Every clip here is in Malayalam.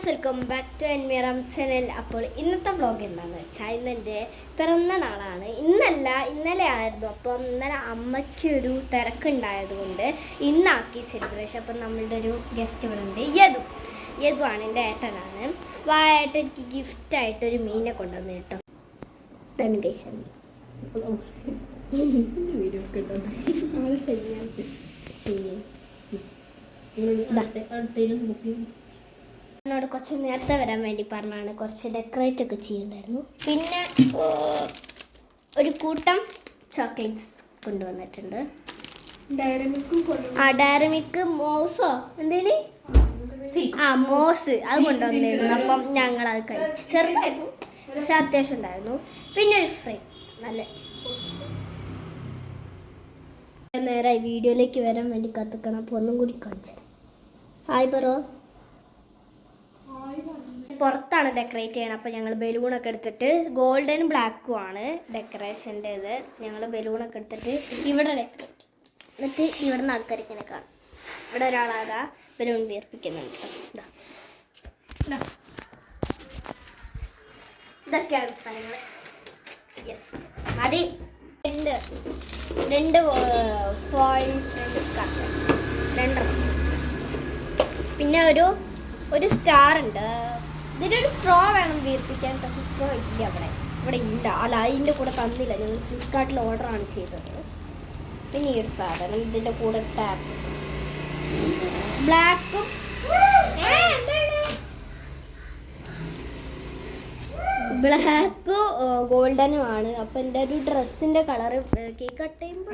ഫ്രണ്ട്സ്, വെൽക്കം ബാക്ക് ടു എൻമിറാം ചാനൽ. അപ്പോൾ ഇന്നത്തെ വ്ളോഗ് എന്താണെന്ന് വെച്ചാൽ ഇന്നെൻ്റെ പിറന്ന നാളാണ്. ഇന്നലെ ആയിരുന്നു. അപ്പം ഇന്നലെ അമ്മയ്ക്കൊരു തിരക്കുണ്ടായതുകൊണ്ട് ഇന്നാക്കി സെലിബ്രേഷൻ. അപ്പം നമ്മളുടെ ഒരു ഗസ്റ്റ് ഇവിടെ ഉണ്ട്. യദു ആണ്, എൻ്റെ ഏട്ടനാണ്. ഏട്ടൻ എനിക്ക് ഗിഫ്റ്റായിട്ടൊരു മീനെ കൊണ്ടുവന്ന് കേട്ടോ. തന്നെ കഴിച്ചാൽ എന്നോട് കുറച്ച് നേരത്തെ വരാൻ വേണ്ടി പറഞ്ഞാണ്. കുറച്ച് ഡെക്കറേറ്റ് ഒക്കെ ചെയ്യുന്നുണ്ടായിരുന്നു. പിന്നെ ഒരു കൂട്ടം ചോക്ലേറ്റ്സ് കൊണ്ടുവന്നിട്ടുണ്ട്. ഡയറി മിൽക്ക് മോസോ എന്തേലും മോസ് അത് കൊണ്ടുവന്നിരുന്നു. അപ്പം ഞങ്ങളത് കഴിച്ചു. ചെറുതായിരുന്നു പക്ഷെ അത്യാവശ്യം ഉണ്ടായിരുന്നു. പിന്നെ ഒരു ഫ്രൈ നല്ല നേരമായി വീഡിയോയിലേക്ക് വരാൻ വേണ്ടി കത്തിക്കണം. അപ്പോൾ ഒന്നും കൂടി കാണിച്ചു. ഹായ് പറോ. പുറത്താണ് ഡെക്കറേറ്റ് ചെയ്യണം. അപ്പോൾ ഞങ്ങൾ ബലൂണൊക്കെ എടുത്തിട്ട് ഗോൾഡനും ബ്ലാക്കും ആണ് ഡെക്കറേഷൻ്റെ ഇത്. ഞങ്ങൾ ബലൂണൊക്കെ എടുത്തിട്ട് ഇവിടെ ഡെക്കറേറ്റ് എന്നിട്ട് ഇവിടുന്ന് ആൾക്കാർ ഇങ്ങനെ കാണും. ഇവിടെ ഒരാളാകാ ബലൂൺ വീർപ്പിക്കുന്നുണ്ട് കേട്ടോ. ഇതൊക്കെയാണ് സ്ഥലങ്ങൾ. യെസ് മതി. രണ്ട് ഫോയിൽ രണ്ടെണ്ണം. പിന്നെ ഒരു സ്റ്റാർ ഉണ്ട്. ഇതിനൊരു സ്ട്രോ വേണം വീർപ്പിക്കാൻ. പക്ഷേ സ്ട്രോ ഇല്ല ഇവിടെ ഇല്ല. അല്ല, അതിൻ്റെ കൂടെ തന്നില്ല. ഞങ്ങൾ ഫ്ലിപ്കാർട്ടിൽ ഓർഡറാണ് ചെയ്തത്. പിന്നെ ഈ ഒരു സാധനം ഇതിൻ്റെ കൂടെ ടാപ്പ് ബ്ലാക്കും ബ്ലാക്ക് ഗോൾഡനും ആണ്. അപ്പം എൻ്റെ ഒരു ഡ്രസ്സിൻ്റെ കളറ് കേക്ക് കട്ട് ചെയ്യുമ്പോൾ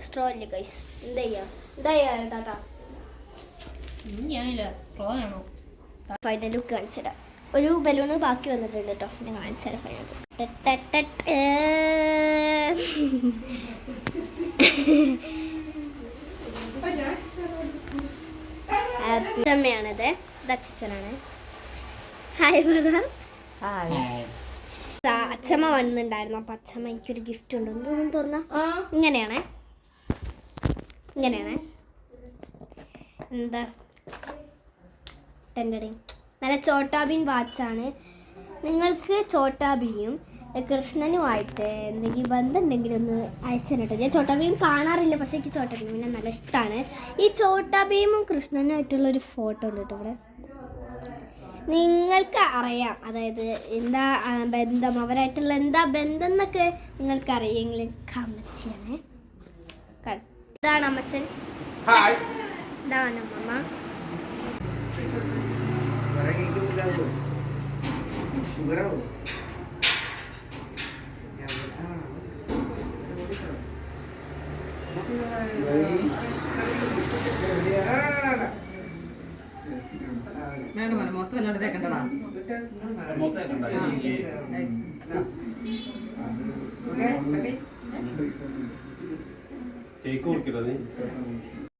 സ്ട്രോ ഇല്ല ഗൈസ്. എന്താ താത്താ ഫൈനൽ ലുക്ക് കാണിച്ചുതരാം. ഒരു ബലൂണ് ബാക്കി വന്നിട്ടുണ്ട് കേട്ടോ. ഞാൻ കാണിച്ചുതരാം ഫൈനൽ. അമ്മയാണിത്. ഇത് അച്ഛനാണ്. ഹായ് പറ. അച്ഛമ്മ വന്നിട്ടുണ്ടായിരുന്നു. അപ്പം അച്ഛമ്മ എനിക്കൊരു ഗിഫ്റ്റ് ഉണ്ട്. എന്തൊന്നും തുറന്ന ഇങ്ങനെയാണേ എന്താ നല്ല ചോട്ടാബീൻ വാച്ചാണ്. നിങ്ങൾക്ക് ചോട്ടാബീനും കൃഷ്ണനുമായിട്ട് എന്തെങ്കിലും ബന്ധമുണ്ടെങ്കിൽ ഒന്ന് അയച്ചു. ഞാൻ ചോട്ടാബീം കാണാറില്ല, പക്ഷേ എനിക്ക് ചോട്ടാബീമിനെ നല്ല ഇഷ്ടമാണ്. ഈ ചോട്ടാബീമും കൃഷ്ണനുമായിട്ടുള്ളൊരു ഫോട്ടോ ഉണ്ട് കേട്ടോ ഇവിടെ. നിങ്ങൾക്ക് അറിയാം, അതായത് എന്താ ബന്ധം, അവരായിട്ടുള്ള എന്താ ബന്ധം എന്നൊക്കെ നിങ്ങൾക്ക് അറിയെങ്കിൽ കമന്റ് ചെയ്യണേ. ഇതാണ് അമ്മച്ചൻ, ഇതാണ് അമ്മമ്മ. മൊത്തം അല്ലാണ്ട് തേക്കണ്ടടാ. കേക്ക് കൊടുക്കരുത്.